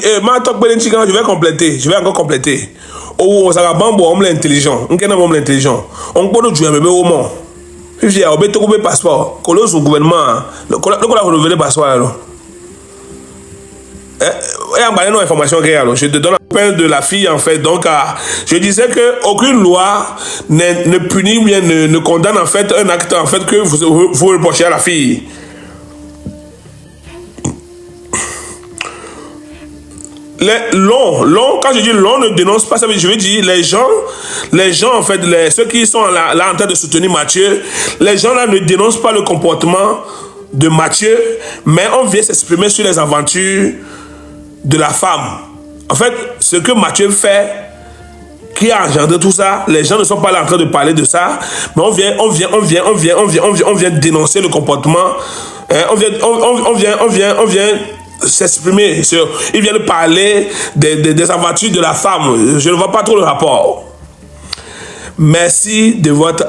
je vais compléter. Je vais encore compléter. Oh, ça va bon, on est intelligent. On est intelligent. On peut nous jouer, mais au moins. Puis, il y a un passeport. Quand le gouvernement, le relevé le passeport. Je te donne la peine de la fille, en fait. Donc, je disais qu'aucune loi ne punit, bien ne condamne, en fait, un acte, en fait, que vous reprochez à la fille. Quand je dis l'on ne dénonce pas ça, je veux dire les gens en fait, ceux qui sont là en train de soutenir Mathieu, les gens là ne dénoncent pas le comportement de Mathieu, mais on vient s'exprimer sur les aventures de la femme. En fait, ce que Mathieu fait, qui a engendré tout ça, les gens ne sont pas là en train de parler de ça, mais on vient dénoncer le comportement, on vient s'exprimer sur, ils viennent parler des aventures de la femme. Je ne vois pas trop le rapport. Merci de votre...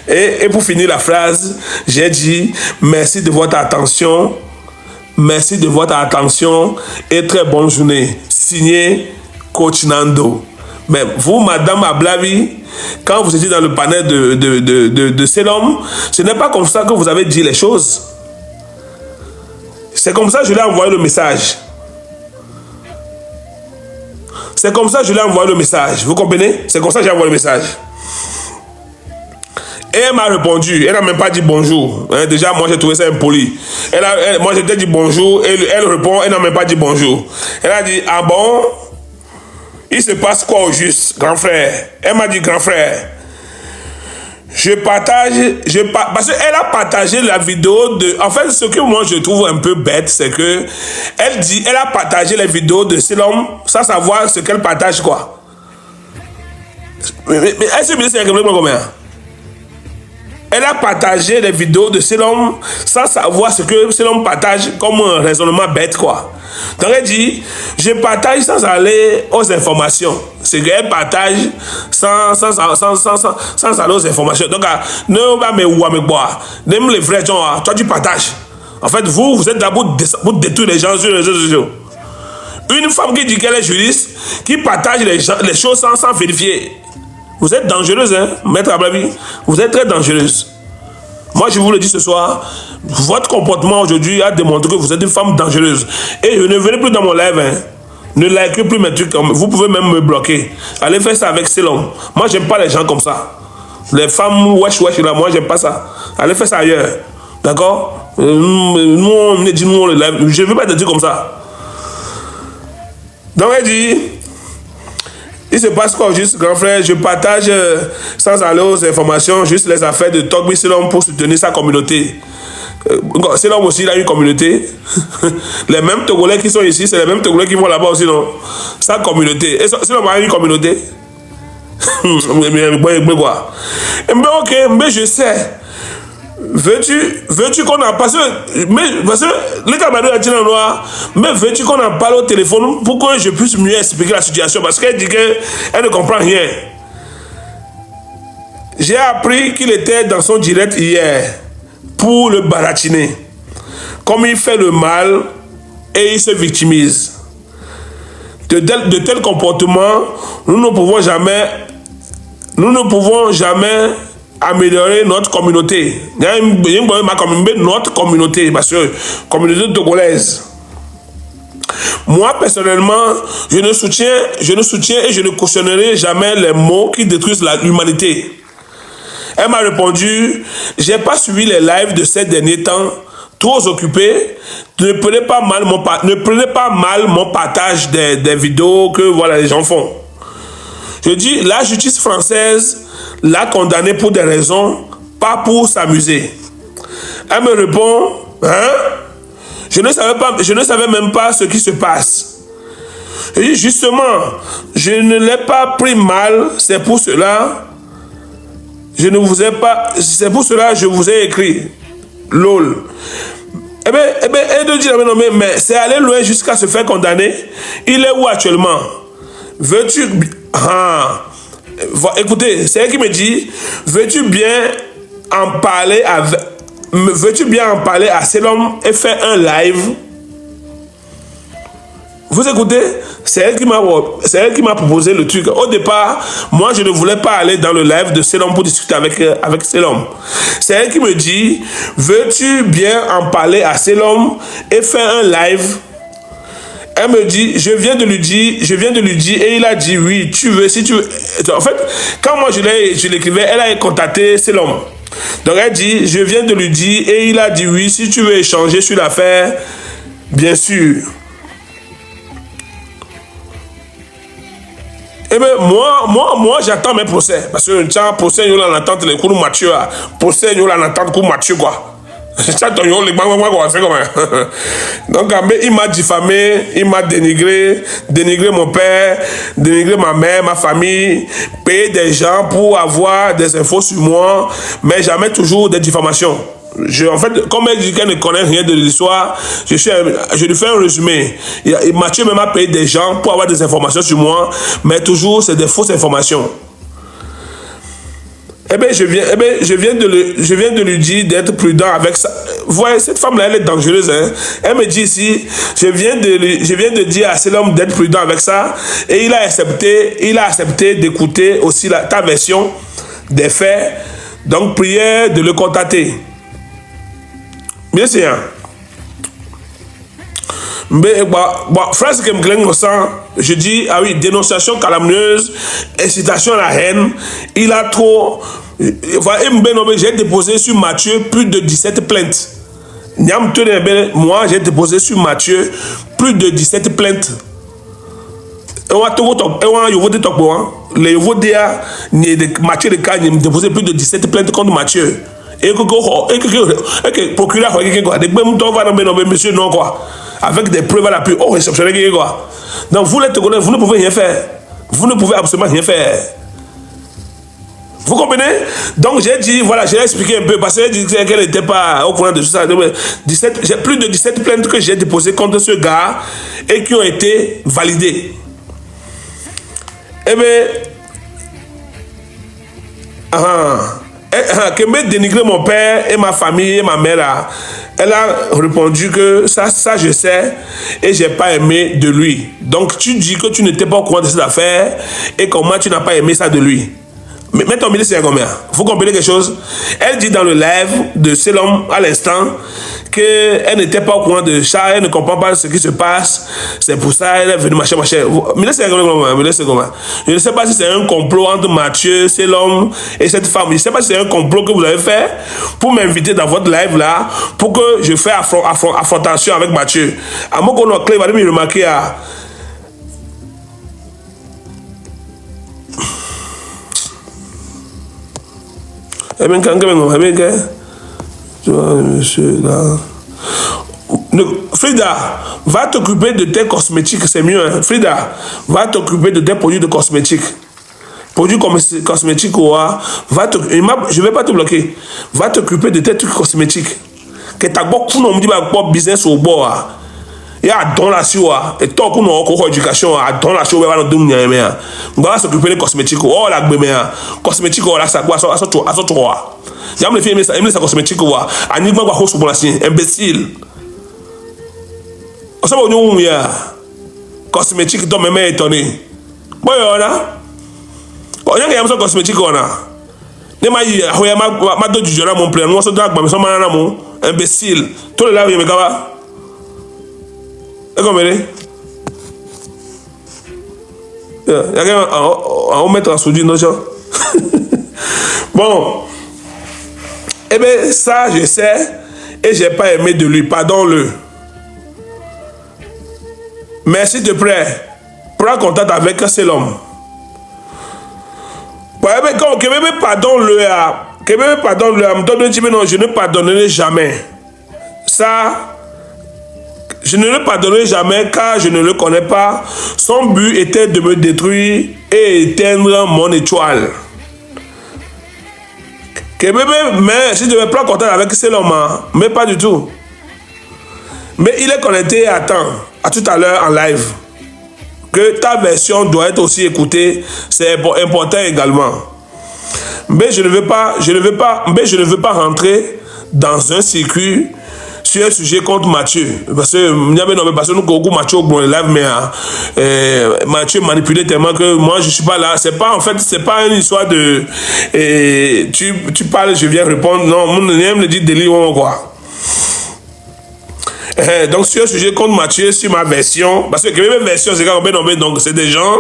Et pour finir la phrase, j'ai dit merci de votre attention. Merci de votre attention et très bonne journée. Signé Coach Nando. Mais vous, Madame Ablavi, quand vous étiez dans le panel de Selom, ce n'est pas comme ça que vous avez dit les choses. C'est comme ça que je lui ai envoyé le message. C'est comme ça que je lui ai envoyé le message. Vous comprenez? C'est comme ça que j'ai envoyé le message. Et elle m'a répondu. Elle n'a même pas dit bonjour. Hein, déjà, moi, j'ai trouvé ça impoli. Moi, j'ai dit bonjour. Elle répond. Elle n'a même pas dit bonjour. Elle a dit, ah bon? Il se passe quoi au juste, grand frère? Elle m'a dit, grand frère. Parce qu'elle a partagé la vidéo de... En fait, ce que moi je trouve un peu bête, c'est que elle a partagé les vidéos de Selom sans savoir ce qu'elle partage, quoi. Mais est-ce que c'est combien? Elle a partagé les vidéos de Selom sans savoir ce que Selom partage comme un raisonnement bête, quoi. Donc elle dit, je partage sans aller aux informations. C'est qu'elle partage sans aller aux informations. Donc, ne va me ou à me boire. Même les vrais gens, toi tu partages. En fait, vous êtes là pour détruire les gens sur les réseaux sociaux. Une femme qui dit qu'elle est juriste, qui partage les choses sans vérifier. Vous êtes dangereuse, hein, maître Ablavi. Vous êtes très dangereuse. Moi, je vous le dis ce soir, votre comportement aujourd'hui a démontré que vous êtes une femme dangereuse. Et je ne venez plus dans mon live, hein. Ne likez plus mes trucs. Vous pouvez même me bloquer. Allez faire ça avec Selom. Moi, j'aime pas les gens comme ça. Les femmes wesh là, moi, j'aime pas ça. Allez faire ça ailleurs. D'accord? Nous, on est dit, nous, on le live. Je ne veux pas te dire comme ça. Donc, elle dit... Il se passe quoi juste, grand frère? Je partage sans aller aux informations juste les affaires de Togbi Selom pour soutenir sa communauté. Selom aussi, il a une communauté. Les mêmes Togolais qui sont ici, c'est les mêmes Togolais qui vont là-bas aussi, non? Sa communauté. Et Selom a une communauté. Mais quoi? Mais ok, mais je sais. Veux-tu qu'on en passe? Parce que les camarades a dit dans le noir, mais veux-tu qu'on en parle au téléphone pour que je puisse mieux expliquer la situation? Parce qu'elle dit qu'elle ne comprend rien. J'ai appris qu'il était dans son direct hier pour le baratiner. Comme il fait le mal et il se victimise. De tels comportements, nous ne pouvons jamais améliorer notre communauté. Notre communauté, parce que communauté togolaise. Moi, personnellement, je ne soutiens et je ne cautionnerai jamais les mots qui détruisent l'humanité. Elle m'a répondu, j'ai pas suivi les lives de ces derniers temps, trop occupé. Ne prenez pas mal mon partage des vidéos que voilà, les gens font. Je dis, la justice française l'a condamné pour des raisons, pas pour s'amuser. Elle me répond, hein? Je ne savais même pas ce qui se passe. Je dis, justement, je ne l'ai pas pris mal, c'est pour cela, je vous ai écrit, lol. Eh bien, elle dit, non, mais c'est aller loin jusqu'à se faire condamner. Il est où actuellement? Veux-tu... Écoutez, c'est elle qui me dit, veux-tu bien en parler à Selom et faire un live Vous écoutez? C'est elle qui m'a proposé le truc. Au départ, moi, je ne voulais pas aller dans le live de Selom pour discuter avec Selom. C'est elle qui me dit, veux-tu bien en parler à Selom et faire un live? Elle me dit, je viens de lui dire, et il a dit oui, tu veux, si tu veux. En fait, quand moi je l'écrivais, elle a contacté Selom. Donc elle dit, je viens de lui dire, et il a dit oui, si tu veux échanger sur l'affaire, bien sûr. Eh bien, moi, j'attends mes procès. Parce que tiens, procès, il y a l'attente, les coups Mathieu. Procès, il y a l'attente, coup Mathieu, quoi. Donc, il m'a diffamé, il m'a dénigré mon père, dénigré ma mère, ma famille, payé des gens pour avoir des infos sur moi, mais jamais toujours des diffamations. En fait, comme elle dit qu'elle ne connaît rien de l'histoire, je lui fais un résumé. Mathieu même a payé des gens pour avoir des informations sur moi, mais toujours c'est des fausses informations. Eh bien, je viens de lui dire d'être prudent avec ça. Vous voyez, cette femme-là, elle est dangereuse. Hein? Elle me dit ici, je viens de dire à cet homme d'être prudent avec ça, et il a accepté d'écouter aussi ta version des faits. Donc, prière de le contacter. Bien sûr. Mais, phrase que je dis, ah oui, dénonciation calomnieuse, incitation à la haine, il a trop. J'ai déposé sur Mathieu plus de 17 plaintes. Moi, j'ai déposé sur Mathieu plus de 17 plaintes. Mathieu de Cagne a déposé plus de 17 plaintes contre Mathieu. Et que procureur monsieur non quoi, avec des preuves à l'appui, exceptionnel quoi. Donc vous les Togolais, vous ne pouvez rien faire, vous ne pouvez absolument rien faire. Vous comprenez? Donc j'ai dit, voilà, j'ai expliqué un peu parce qu'elle disait qu'elle n'était pas au courant de tout ça. J'ai plus de 17 plaintes que j'ai déposées contre ce gars et qui ont été validées. Eh bien, qui m'a dénigré mon père et ma famille et ma mère, elle a répondu que ça je sais et j'ai pas aimé de lui. Donc tu dis que tu n'étais pas au courant de cette affaire et comment tu n'as pas aimé ça de lui. Mais ton milieu c'est combien? Vous comprenez quelque chose? Elle dit dans le live de Selom à l'instant qu'elle n'était pas au courant de ça, elle ne comprend pas ce qui se passe. C'est pour ça qu'elle est venue machin. Mais c'est comment? Je ne sais pas si c'est un complot entre Mathieu, Selom et cette femme. Je ne sais pas si c'est un complot que vous avez fait pour m'inviter dans votre live là, pour que je fasse affrontation avec Mathieu. À mon qu'on a clé, va me remarquer à. Eh bien, Frida, va t'occuper de tes cosmétiques, c'est mieux. Hein? Frida, va t'occuper de tes produits de cosmétiques. Produits cosmétiques, je ne vais pas te bloquer. Va t'occuper de tes trucs cosmétiques. Que tu as beaucoup de business au bord. Il y a don la sua et tant qu'on a encore éducation à don la sua va nous donner mais on va s'occuper des cosmétiques oh la bébé cosmétiques oh là ça quoi ça toi j'aime les filles mais ça cosmétique quoi ani ba quoi so bon la sien imbécile on ça va nous ya cosmétique donc même étonné bon là on y a un cosmétique on a ne ma yi hoya ma do jujora mon plein moi ça doit mais ça ma mon imbécile tout là il me gaba. On met en soudure nos gens. Bon. Eh bien, ça, je sais. Et j'ai pas aimé de lui. Pardonne-le. Mais s'il te plaît, prends contact avec Selom. Pardonne-le. Je ne pardonnerai jamais. Ça. Je ne le pardonnerai jamais car je ne le connais pas. Son but était de me détruire et éteindre mon étoile. Mais si je ne vais pas contact avec cet homme, mais pas du tout. Mais il est connecté à tout à l'heure en live. Que ta version doit être aussi écoutée, c'est important également. Mais je ne veux pas rentrer dans un circuit sur un sujet contre Mathieu. Parce que nous, beaucoup Mathieu, bon, live, mais Mathieu manipulé tellement que moi, je suis pas là. C'est pas, en fait, c'est pas une histoire de... tu parles, je viens répondre. Non, mon aime le dit délire, quoi. Donc, sur un sujet contre Mathieu, sur ma version, parce que même version, c'est quand même, donc c'est des gens,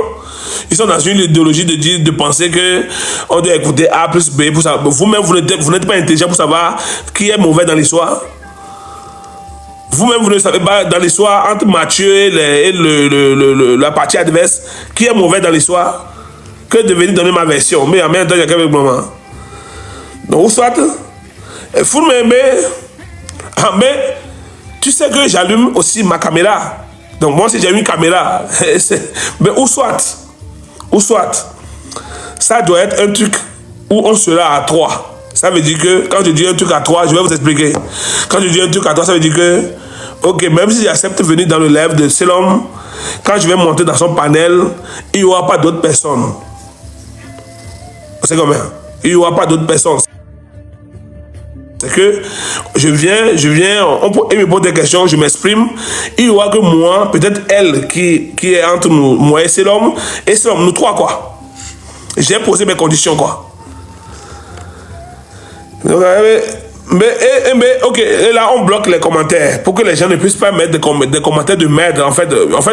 ils sont dans une idéologie de penser que on doit écouter A plus B pour savoir. Vous-même, vous n'êtes pas intelligent pour savoir qui est mauvais dans l'histoire. Vous-même, vous ne savez pas dans l'histoire entre Mathieu et la partie adverse, qui est mauvais dans l'histoire, que de venir donner ma version. Mais en même temps, il y a quelques moments. Donc, soit, vous m'aimez, mais tu sais que j'allume aussi ma caméra. Donc, moi, si j'ai une caméra, mais ou soit, ça doit être un truc où on sera à 3. Ça veut dire que quand je dis un truc à 3, je vais vous expliquer. Quand je dis un truc à 3, ça veut dire que, ok, même si j'accepte de venir dans le live de Selom, quand je vais monter dans son panel, il n'y aura pas d'autres personnes. C'est combien? Il n'y aura pas d'autres personnes. C'est que je viens, il me pose des questions, je m'exprime. Il y aura que moi, peut-être elle qui est entre nous, moi et Selom, nous trois, quoi. J'ai posé mes conditions, quoi. Mais ok, et là on bloque les commentaires pour que les gens ne puissent pas mettre des commentaires de merde. En fait,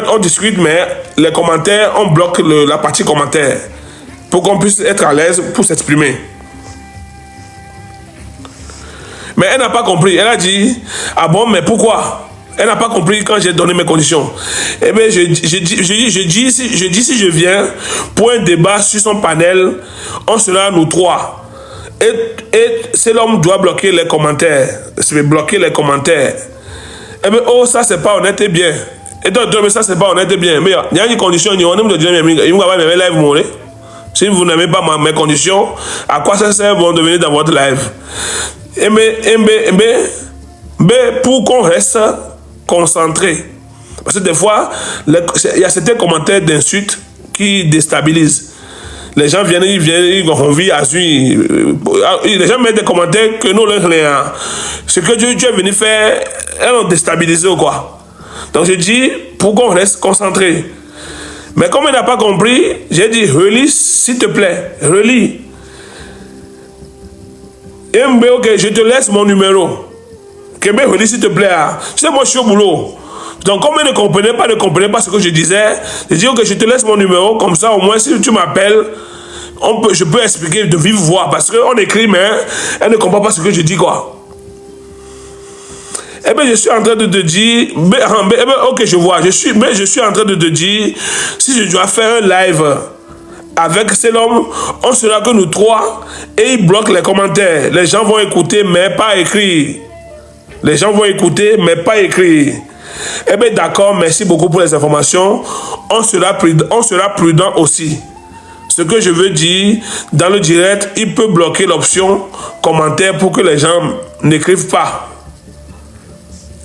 on discute, mais les commentaires, on bloque la partie commentaires pour qu'on puisse être à l'aise pour s'exprimer. Mais elle n'a pas compris. Elle a dit, ah bon, mais pourquoi? Elle n'a pas compris quand j'ai donné mes conditions. Eh bien, je dis si je viens pour un débat sur son panel, on sera nous trois. Et c'est l'homme doit bloquer les commentaires. Bloquer les commentaires. Eh bien, oh, ça, c'est pas honnête et bien. Et donc, mais ça, c'est pas honnête et bien. Mais il y a une condition, il y a si vous n'aimez pas mes conditions, à quoi ça sert de venir dans votre live? Mais pour qu'on reste concentré. Parce que des fois, il y a certains commentaires d'insultes qui déstabilisent. Les gens viennent, ils ont envie à suivre. Les gens mettent des commentaires que nous, ce que Dieu est venu faire, elles ont déstabilisé ou quoi. Donc je dis, pour qu'on reste concentré. Mais comme il n'a pas compris, j'ai dit, relis, s'il te plaît, relis. Et ok, je te laisse mon numéro. Kébé, relis, s'il te plaît. Tu sais, moi, je suis au boulot. Donc, comme il ne comprenait pas ce que je disais, je dis, ok, je te laisse mon numéro, comme ça, au moins, si tu m'appelles, je peux expliquer de vive voix, parce qu'on écrit, mais elle ne comprend pas ce que je dis, quoi. Eh bien, je suis en train de te dire, ok, je vois, je suis en train de te dire, si je dois faire un live avec cet homme, on sera que nous trois, et il bloque les commentaires. Les gens vont écouter, mais pas écrire. Les gens vont écouter, mais pas écrire. Eh bien, d'accord, merci beaucoup pour les informations. On sera prudent aussi. Ce que je veux dire, dans le direct, il peut bloquer l'option commentaire pour que les gens n'écrivent pas.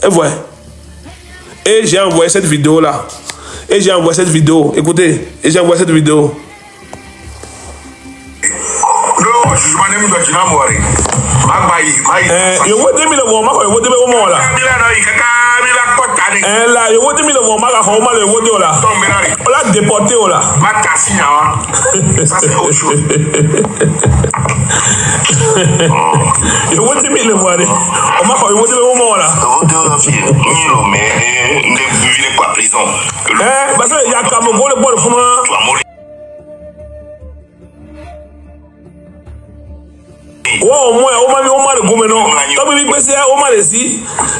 Et voilà. Et j'ai envoyé cette vidéo-là. Écoutez, et j'ai envoyé cette vidéo. Là, je vois 2000 euros, on l'a déporté là. Ça c'est autre chose. Je vois 2000 euros, on m'a fait 2000 euros là. Parce qu'il y a quand même le bon fond. Au moins, le gouvernement. Comme il dit, au moins, ici,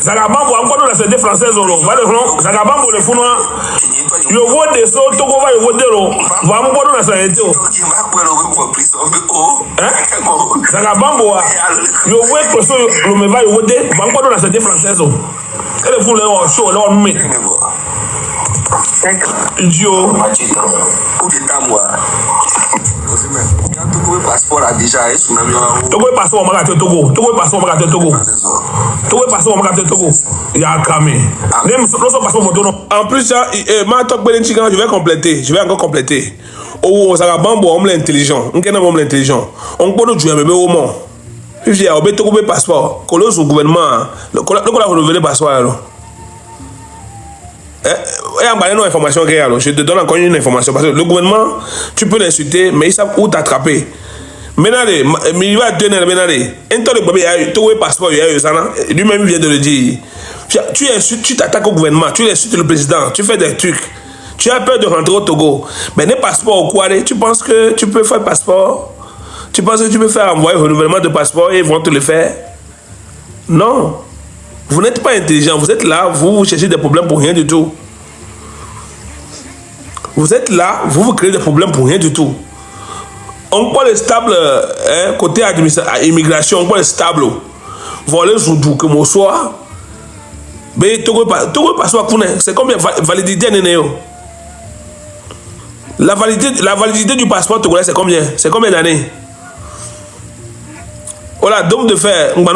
Zagabambo, encore dans la société française, Zagabambo, le fond, le vote des sauts, tout va le voter, va me voir dans la société. Zagabambo, le vote pour ceux qui me va le voter, va encore dans la société française. Et le fond, le show, le met. Idiot. Togo passeport a déjà et tsunami. Togo passeport on m'a gâté Togo. Togo passeport on m'a gâté Togo. Togo passeport on m'a gâté Togo. Il y a cramé. Même non passeport moto non. En plus ça, ma talk belenchigan, je vais compléter. Je vais encore compléter. Oh, ça va bambo, on l'intelligent. On kenna on l'intelligent. On peut nous jouer bébé au monde. Je dis, on peut trouver passeport. Quand le gouvernement, le renouveler le passeport alors. Information je te donne encore une information parce que le gouvernement, tu peux l'insulter, mais ils savent où t'attraper. Maintenant, il va donner un temps de bébé, tu as passeport, lui-même vient de le dire. Tu insultes, tu t'attaques au gouvernement, tu insultes le président, tu fais des trucs. Tu as peur de rentrer au Togo. Mais les passeports au Kouare, tu penses que tu peux faire passeport? Tu penses que tu peux faire envoyer un renouvellement de passeport et ils vont te le faire? Non. Vous n'êtes pas intelligent, vous êtes là, vous cherchez des problèmes pour rien du tout. Vous êtes là, vous créez des problèmes pour rien du tout. On peut les stable, côté immigration, on peut les stable. Voler Zoudou, que mon soir. Mais tu ne pas c'est combien validité la validité du passeport togolais, c'est combien? C'est combien d'années? Voilà, dôme de fer, dôme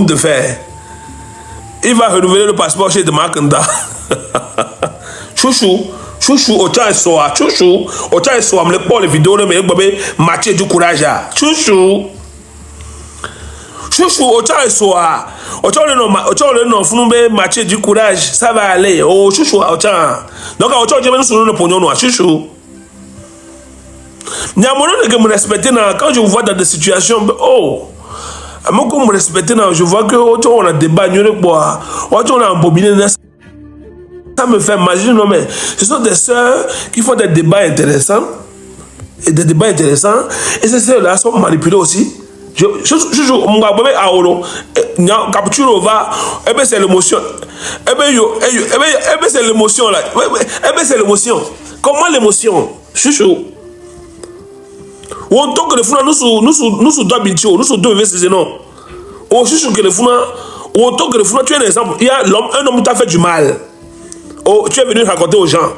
de fer. Il va renouveler le passeport chez Demakanda. Chouchou, au tient soa, chouchou, au tient soa, me les vidéos, mais Mathieu du courage. Chouchou, au tient soa, au tient le nom, Founoumbe, Mathieu du courage, ça va aller. Oh, chouchou, au tient. Donc, au tient, je vais nous soulever le pognon noir, chouchou. Il y a un moment que me respecter quand je vous vois dans des situations, oh, moi comme me respecter, je vois que on a débat, on a embobiné, ça me fait imaginer, non mais ce sont des sœurs qui font des débats intéressants, et des débats intéressants, et ces sœurs-là sont manipulées aussi. Je mon gars, capture va, eh ben c'est l'émotion, eh ben c'est l'émotion là, eh ben c'est l'émotion. Comment l'émotion, chouchou? On toque le fou, nous sommes deux bincho, nous sommes deux investisseurs, non. Oh, je suis que le fou, on toque le fou, tu es un exemple. Il y a un homme qui t'a fait du mal. Oh, tu es venu raconter aux gens.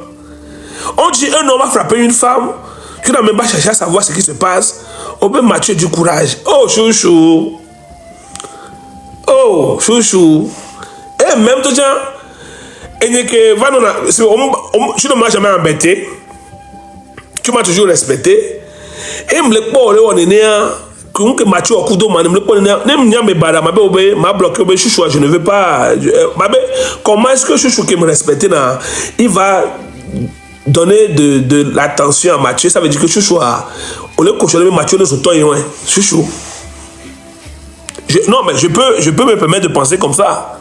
On dit un homme a frappé une femme, tu n'as même pas cherché à savoir ce qui se passe. On peut Mathieu du courage. Oh, chouchou. Oh, chouchou. Et même tout ça, tu ne m'as jamais embêté. Tu m'as toujours respecté. Et me le pole on est né que Mathieu au coup de man me le pole me bada m'a bloqué chouchou, je ne veux pas comment est-ce que chouchou qui me respecte là il va donner de l'attention à Mathieu, ça veut dire que chouchou on le cochonner Mathieu ne sautant loin chouchou. Non mais je peux me permettre de penser comme ça.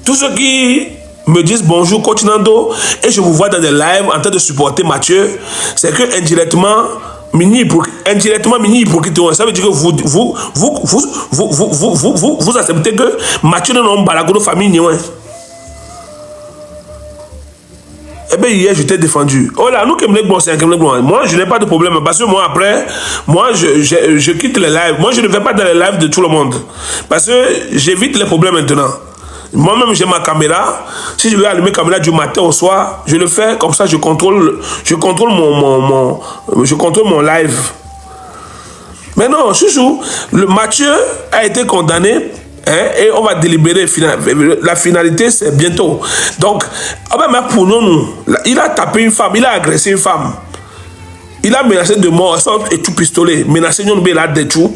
Tous ceux qui me disent bonjour coach Nando et je vous vois dans des lives en train de supporter Mathieu, c'est que indirectement mini hypocrite, ça veut dire que vous acceptez que Mathieu n'a pas la famille. Eh bien, hier, je t'ai défendu. Oh là, nous, moi, je n'ai pas de problème. Parce que moi, après, moi, je quitte les lives. Moi, je ne vais pas dans les lives de tout le monde. Parce que j'évite les problèmes maintenant. Moi-même, j'ai ma caméra. Si je veux allumer la caméra du matin au soir, je le fais. Comme ça, je contrôle mon live. Mais non, chouchou, le Mathieu a été condamné. Et on va délibérer. La finalité, c'est bientôt. Donc, pour nous, il a tapé une femme, il a agressé une femme. Il a menacé de mort et tout pistolet. Menacé, nous là de tout.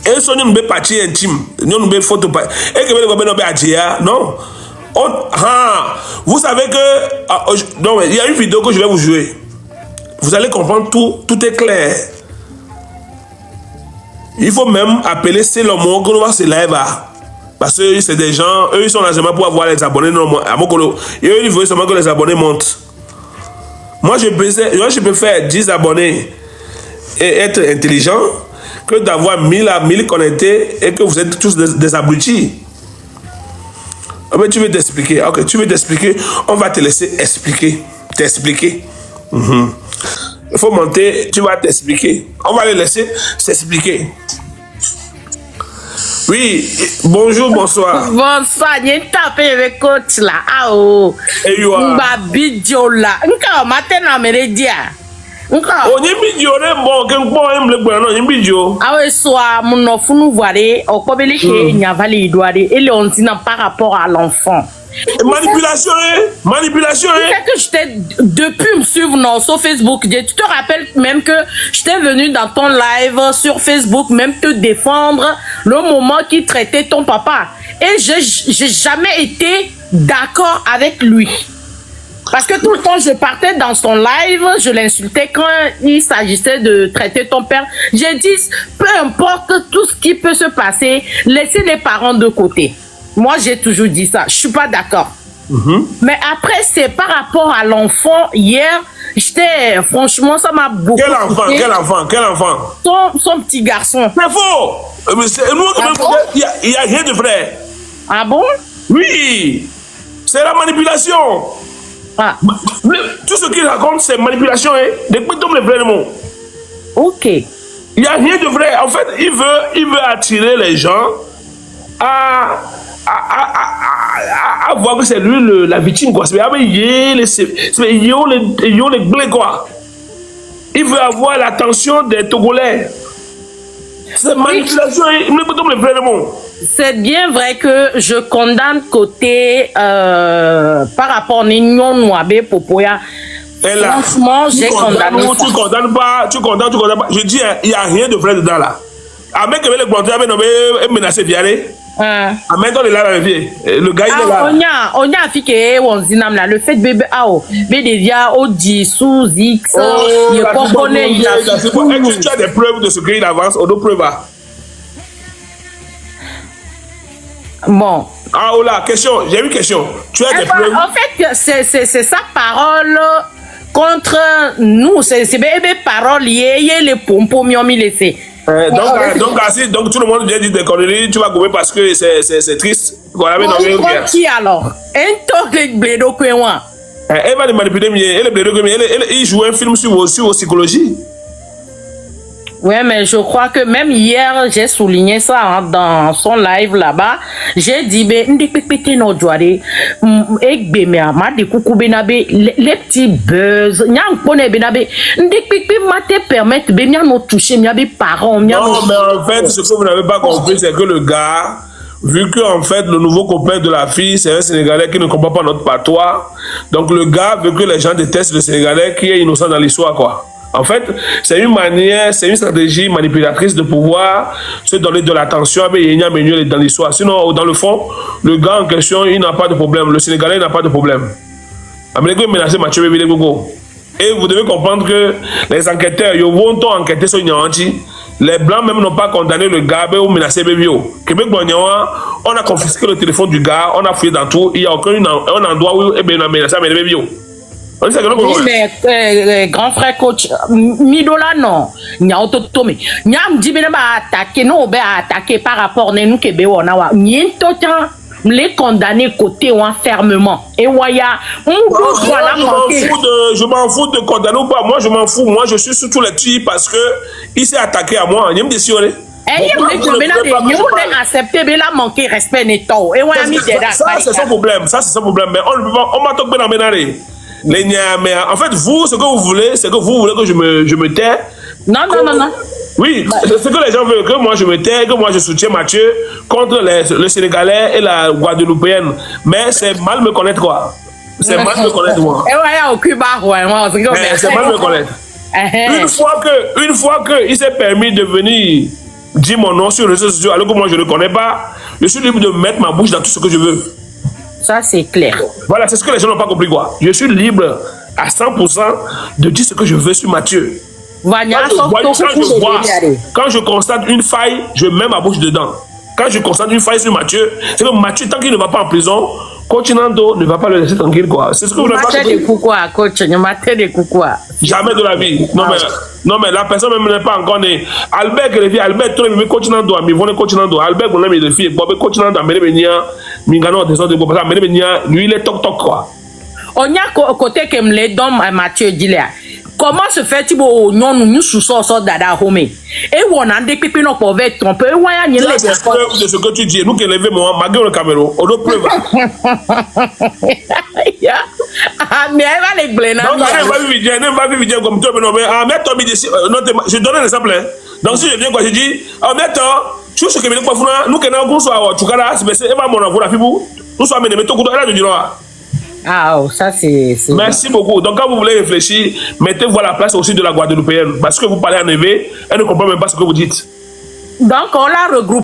Et son nom est parti intime. Nous est photo. Et que non. Vous savez que. Non, il y a une vidéo que je vais vous jouer. Vous allez comprendre tout. Tout est clair. Il faut même appeler ces lomo qu'on va se live parce que c'est des gens, eux ils sont là seulement pour avoir les abonnés à Mokolo. Et eux ils veulent seulement que les abonnés montent. Moi je préfère 10 abonnés et être intelligent que d'avoir 1000 connectés et que vous êtes tous des abrutis. Ah ben, tu veux t'expliquer. Ok, tu veux t'expliquer. On va te laisser t'expliquer. Il faut monter, tu vas t'expliquer. On va les laisser s'expliquer. Oui, bonjour, bonsoir. Bonsoir, il y a une tapée avec coach là. Ah oh. Et you are. Mba bidio là. Nka matin na meredia. On y vidéo bon que bon aime le bon y vidéo. Ah ouais soit mon funu voire au kobele ke nyavali doare et le on par rapport à l'enfant. Manipulation, manipulation. C'est que depuis me suivre sur Facebook, tu te rappelles même que j'étais venu dans ton live sur Facebook, même te défendre le moment qui traitait ton papa. Et j'ai jamais été d'accord avec lui. Parce que tout le temps, je partais dans son live, je l'insultais quand il s'agissait de traiter ton père. J'ai dit, peu importe tout ce qui peut se passer, laissez les parents de côté. Moi, j'ai toujours dit ça. Je suis pas d'accord. Mais après, c'est par rapport à l'enfant. Hier, franchement, ça m'a beaucoup. Quel enfant? Quel enfant? Quel enfant? Son petit garçon. C'est faux. Il y a rien de vrai. Ah bon? Oui. C'est la manipulation. Ah. Tout ce qu'il raconte, c'est manipulation. Depuis tout le vrai mot. Ok. Il n'y a rien de vrai. En fait, il veut attirer les gens à voir que c'est lui la victime, quoi. Quoi. Il veut avoir l'attention des Togolais. C'est manipulation. C'est bien vrai que je condamne côté par rapport à Nignon Nouabé Popoya. Franchement, j'ai condamné ça. Tu condamnes pas. Je dis, il n'y a rien de vrai dedans là. Avec le bandit, il menacé d'y aller. Le gars il est là. On a fait que le fait de bébé BDVA au 10 sous X. Tu as des preuves de ce qu'il avance, on nous preuve. Bon. Ah, oh là, question, j'ai une question. Tu as des preuves? En fait, c'est sa parole contre nous. C'est bébé parole liée, les pompons m'y ont mis laissé. Donc tout le monde vient dire des conneries, tu vas gommer parce que c'est triste. Voilà, qui alors? Un toque bledo que moi. Elle va les manipuler, il joue un film sur vos psychologies. Oui, mais je crois que même hier, j'ai souligné ça dans son live là-bas. J'ai dit, les petits buzz, permettent de toucher mes parents. Non, mais en fait, ce que vous n'avez pas compris, c'est que le gars, vu que en fait le nouveau copain de la fille c'est un Sénégalais qui ne comprend pas notre patois, donc le gars veut que les gens détestent le Sénégalais qui est innocent dans l'histoire, quoi. En fait, c'est une manière, c'est une stratégie manipulatrice de pouvoir se donner de l'attention dans l'histoire. Sinon, dans le fond, le gars en question, il n'a pas de problème. Le Sénégalais n'a pas de problème. Et vous devez comprendre que les enquêteurs, ils vont enquêter sur Nyanti. Les Blancs même n'ont pas condamné le gars ou menacé Bébio. Québec, on a confisqué le téléphone du gars, on a fouillé dans tout. Il n'y a aucun endroit où on a menacé Bébio. Oui, mais grand frère coach, Midola non, Nya autotome, Nyam dibene ba attaquer, non be attaquer par rapport à nous kebe onawa, Niento temps les condamner côté ou fermement. Et waya, je m'en fous de condamner ou pas. Moi je m'en fous. Moi je suis sur tous les tuyaux parce que il s'est attaqué à moi. Il me dit accepter la manquer respect neto. Et ça c'est son problème. Ça c'est son problème. Mais on m'a toqué dans mes mais en fait, vous, ce que vous voulez, c'est que vous voulez que je me tais. Non. Oui, ce que les gens veulent, que moi je me tais, que moi je soutiens Mathieu contre le Sénégalais et la Guadeloupéenne. Mais c'est mal me connaître, quoi. C'est mal me connaître, moi. C'est mal me connaître. Une fois que il s'est permis de venir dire mon nom sur les réseaux sociaux, alors que moi je ne le connais pas, je suis libre de mettre ma bouche dans tout ce que je veux. Ça, c'est clair. Voilà, c'est ce que les gens n'ont pas compris, quoi. Je suis libre à 100% de dire ce que je veux sur Mathieu. Quand je constate une faille, je mets ma bouche dedans. Quand je constate une faille sur Mathieu, c'est que Mathieu, tant qu'il ne va pas en prison, Continando ne va pas le laisser tranquille, quoi. C'est ce que vous n'avez pas compris. Jamais de la vie. Non, mais la personne même n'est pas encore née. Albert, Albert, tout le monde Continando, mais vous ne Continando. Albert, on a mis des filles. Bob Continando, mais Mingano, des autres, lui, il est toc, quoi. On y a côté que me les donne à Mathieu Gilia. Comment se fait-il non nous sous ça dada home et on a des pépins pour être trompé et ouais il y a de ce que tu dis nous qui lever moi malgré le caméra on doit preuve Ah, mais elle va les blender. Donc, elle va vivre comme toi, mais non, mais mais Tommy, je donne un exemple. Hein. Donc, si je viens, quoi, je dis, mais tu sais que nous, nous sommes tu cas c'est Eva, mon amour, la fille, nous sommes amenés, mais tout le monde, elle a du droit. Ah, oh, ça c'est. Merci beaucoup. Donc, quand vous voulez réfléchir, mettez-vous à la place aussi de la Guadeloupéenne. Parce que vous parlez en éveil, elle ne comprend même pas ce que vous dites. Donc, on la regroupe.